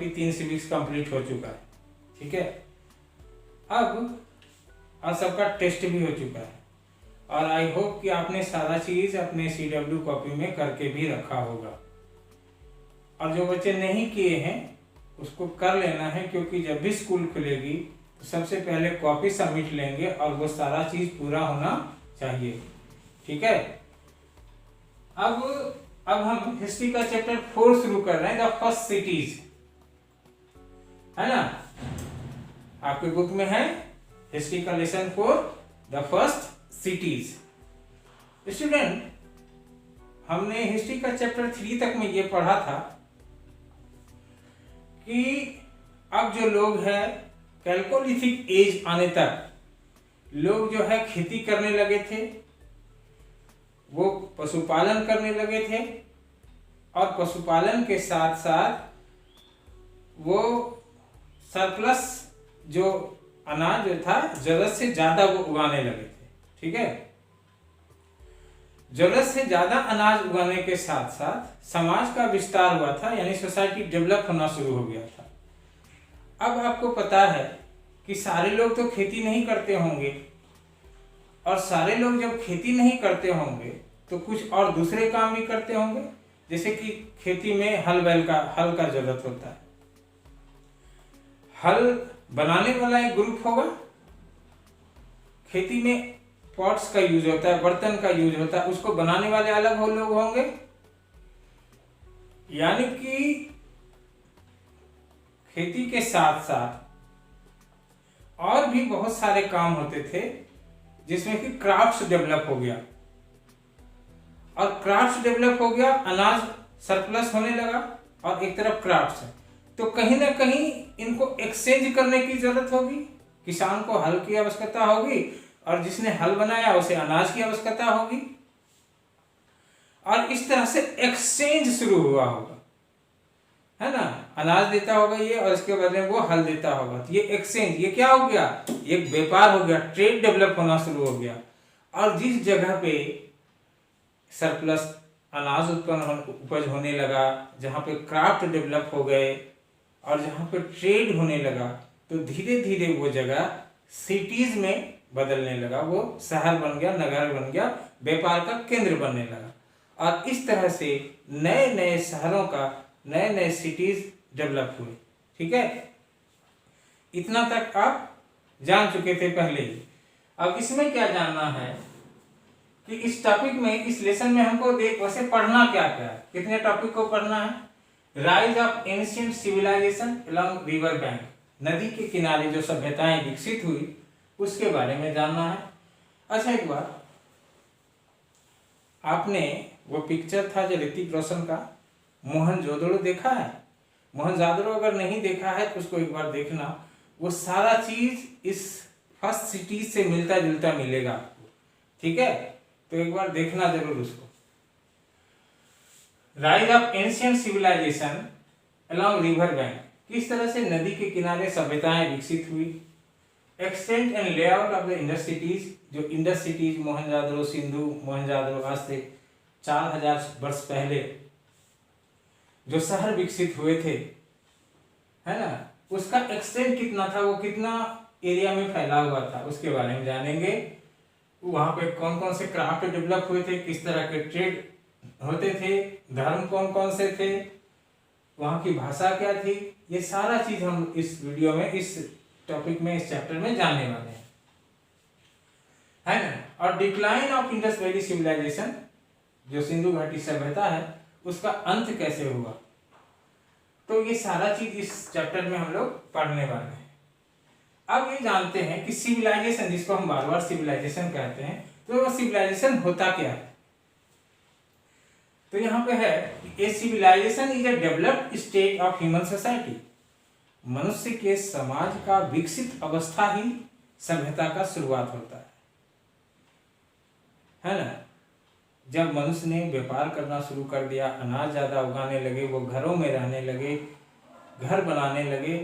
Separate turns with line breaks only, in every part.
बाकी 3 civics complete हो चुका है। ठीक है, अब और सबका टेस्ट भी हो चुका है और आई होप कि आपने सारा चीज अपने CW कॉपी में करके भी रखा होगा। और जो बच्चे नहीं किए हैं उसको कर लेना है, क्योंकि जब भी स्कूल खुलेगी तो सबसे पहले कॉपी सबमिट लेंगे और वो सारा चीज पूरा होना चाहिए। ठीक है, अब हम हिस्ट्री का चैप्टर 4 शुरू कर रहे हैं, द फर्स्ट सिटीज, है ना। आपके बुक में है हिस्ट्री का lesson 4, the first cities. Student, हमने हिस्ट्री का चैप्टर 3 तक में ये पढ़ा था कि अब जो लोग हैं कैल्कोलिथिक एज आने तक लोग जो है खेती करने लगे थे, वो पशुपालन करने लगे थे और पशुपालन के साथ साथ वो सरप्लस जो अनाज जो था जरूरत से ज्यादा वो उगाने लगे थे। ठीक है, जरूरत से ज्यादा अनाज उगाने के साथ साथ समाज का विस्तार हुआ था, यानी सोसाइटी डेवलप होना शुरू हो गया था। अब आपको पता है कि सारे लोग तो खेती नहीं करते होंगे, और सारे लोग जब खेती नहीं करते होंगे तो कुछ और दूसरे काम भी करते होंगे, जैसे कि खेती में हल का जरूरत होता है। हल बनाने वाला एक ग्रुप होगा, खेती में पॉट्स का यूज होता है, बर्तन का यूज होता है, उसको बनाने वाले अलग लोग होंगे। यानी कि खेती के साथ साथ और भी बहुत सारे काम होते थे, जिसमें कि क्राफ्ट्स डेवलप हो गया, और क्राफ्ट्स डेवलप हो गया, अनाज सरप्लस होने लगा और एक तरफ क्राफ्ट्स है, तो कहीं ना कहीं इनको एक्सचेंज करने की जरूरत होगी। किसान को हल की आवश्यकता होगी और जिसने हल बनाया उसे अनाज की आवश्यकता होगी, और इस तरह से एक्सचेंज शुरू हुआ होगा, है ना। अनाज देता होगा ये और इसके बदले में वो हल देता होगा, तो ये एक्सचेंज, ये क्या हो गया, ये व्यापार हो गया, ट्रेड डेवलप होना शुरू हो गया। और जिस जगह पे सरप्लस अनाज उपज होने लगा, जहाँ पे क्राफ्ट डेवलप हो गए और जहाँ पे ट्रेड होने लगा, तो धीरे धीरे वो जगह सिटीज में बदलने लगा, वो शहर बन गया, नगर बन गया, व्यापार का केंद्र बनने लगा। और इस तरह से नए नए शहरों का, नए नए सिटीज डेवलप हुए। ठीक है, इतना तक आप जान चुके थे पहले ही। अब इसमें क्या जानना है कि इस टॉपिक में, इस लेसन में हमको वैसे पढ़ना क्या क्या है, कितने टॉपिक को पढ़ना है। Rise of ancient civilisation along river bank, नदी के किनारे जो सभ्यताएं विकसित हुई उसके बारे में जानना है। अच्छा, एक बार आपने वो पिक्चर था जो ऋतिक रोशन का, मोहनजोदड़ो देखा है? मोहनजोदड़ो अगर नहीं देखा है तो उसको एक बार देखना, वो सारा चीज इस फर्स्ट सिटी से मिलता जुलता मिलेगा आपको। ठीक है, तो एक बार देखना जरूर उसको। Rise of ancient civilisation along river bank, किस तरह से नदी के किनारे सभ्यताएं विकसित हुई। Extent and layout of the Indus cities, जो इंडस सिटीज मोहनजोदड़ो, सिंधु मोहनजोदड़ो, आज से 4000 वर्ष पहले जो शहर विकसित हुए थे, है ना, उसका एक्सटेंट कितना था, वो कितना एरिया में फैला हुआ था, उसके बारे में जानेंगे। वहां पे कौन कौन से क्राफ्ट डेवलप हुए थे, किस तरह के ट्रेड होते थे, धर्म कौन कौन से थे, वहां की भाषा क्या थी, ये सारा चीज हम इस वीडियो में, इस टॉपिक में, इस चैप्टर में जानने वाले हैं, है ना। और decline of Indus valley civilisation, जो सिंधु घाटी सभ्यता है, उसका अंत कैसे हुआ, तो ये सारा चीज इस चैप्टर में हम लोग पढ़ने वाले हैं। अब ये जानते हैं कि सिविलाइजेशन, जिसको हम बार बार सिविलाइजेशन कहते हैं, तो वो सिविलाइजेशन होता क्या है। तो यहाँ पे है, a civilisation is a developed state of human society, मनुष्य के समाज का विकसित अवस्था ही सभ्यता का शुरुआत होता है ना। जब मनुष्य ने व्यापार करना शुरू कर दिया, अनाज ज्यादा उगाने लगे, वो घरों में रहने लगे, घर बनाने लगे,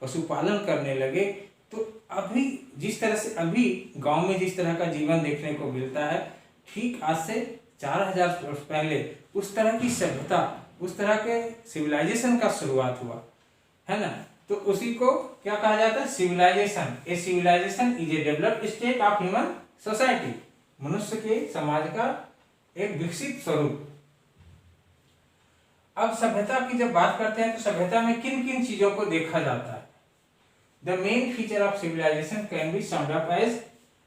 पशुपालन करने लगे, तो अभी जिस तरह से अभी गांव में जिस तरह का जीवन देखने को मिलता है, ठीक आज से 4000 वर्ष पहले उस तरह की सभ्यता, उस तरह के सिविलाइजेशन का शुरुआत हुआ, है ना। तो उसी को क्या कहा जाता है, civilisation. A civilisation is a developed state of human society, मनुष्य के समाज का एक विकसित स्वरूप। अब सभ्यता की जब बात करते हैं तो सभ्यता में किन किन चीजों को देखा जाता है। The main feature of civilisation can be summed up as,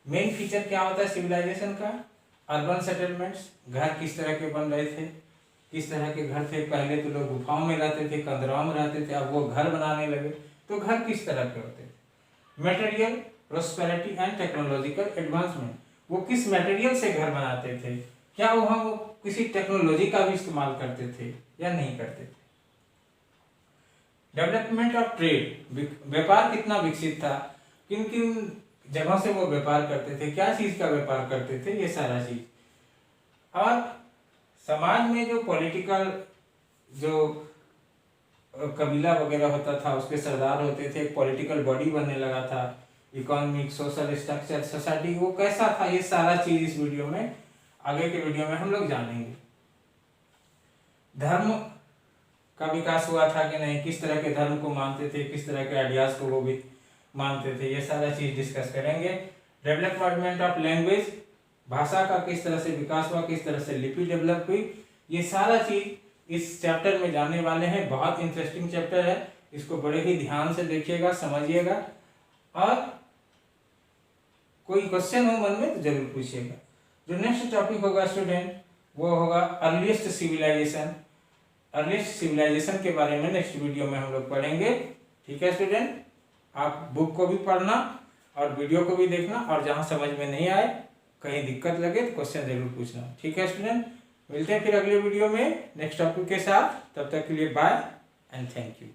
main feature क्या होता है सिविलाइजेशन का, अर्बन सेटलमेंट्स, घर किस तरह के बन रहे थे, किस तरह के घर थे। पहले तो लोग गुफाओं में रहते थे, कंदराओं में रहते थे, अब वो घर बनाने लगे, तो घर किस तरह के होते थे। Material prosperity and technological advancement, वो किस मटेरियल से घर बनाते थे, क्या वो किसी टेक्नोलॉजी का भी इस्तेमाल करते थे या नहीं करते थे। डेवलपमेंट ऑफ ट्रेड, व्यापार कितना विकसित था, किन किन जगहों से वो व्यापार करते थे, क्या चीज का व्यापार करते थे, ये सारा चीज। और समाज में जो पॉलिटिकल जो कबीला वगैरह होता था, उसके सरदार होते थे, एक पॉलिटिकल बॉडी बनने लगा था, इकोनॉमिक सोशल स्ट्रक्चर सोसाइटी वो कैसा था, ये सारा चीज इस वीडियो में, आगे के वीडियो में हम लोग जानेंगे। धर्म का विकास हुआ था कि नहीं, किस तरह के धर्म को मानते थे, किस तरह के आइडियाज को वो भी मानते थे, ये सारा चीज डिस्कस करेंगे। डेवलपमेंट ऑफ लैंग्वेज, भाषा का किस तरह से विकास हुआ, किस तरह से लिपि डेवलप हुई, ये सारा चीज इस चैप्टर में जानने वाले हैं। बहुत इंटरेस्टिंग चैप्टर है, इसको बड़े ही ध्यान से देखिएगा, समझिएगा, और कोई क्वेश्चन हो मन में तो जरूर पूछिएगा। जो नेक्स्ट टॉपिक होगा स्टूडेंट, वो होगा अर्लीस्ट सिविलाइजेशन। अर्लीस्ट सिविलाइजेशन के बारे में नेक्स्ट वीडियो में हम लोग पढ़ेंगे। ठीक है स्टूडेंट, आप बुक को भी पढ़ना और वीडियो को भी देखना, और जहां समझ में नहीं आए, कहीं दिक्कत लगे तो क्वेश्चन जरूर पूछना। ठीक है स्टूडेंट, मिलते हैं फिर अगले वीडियो में नेक्स्ट टॉपिक के साथ। तब तक के लिए बाय एंड थैंक यू।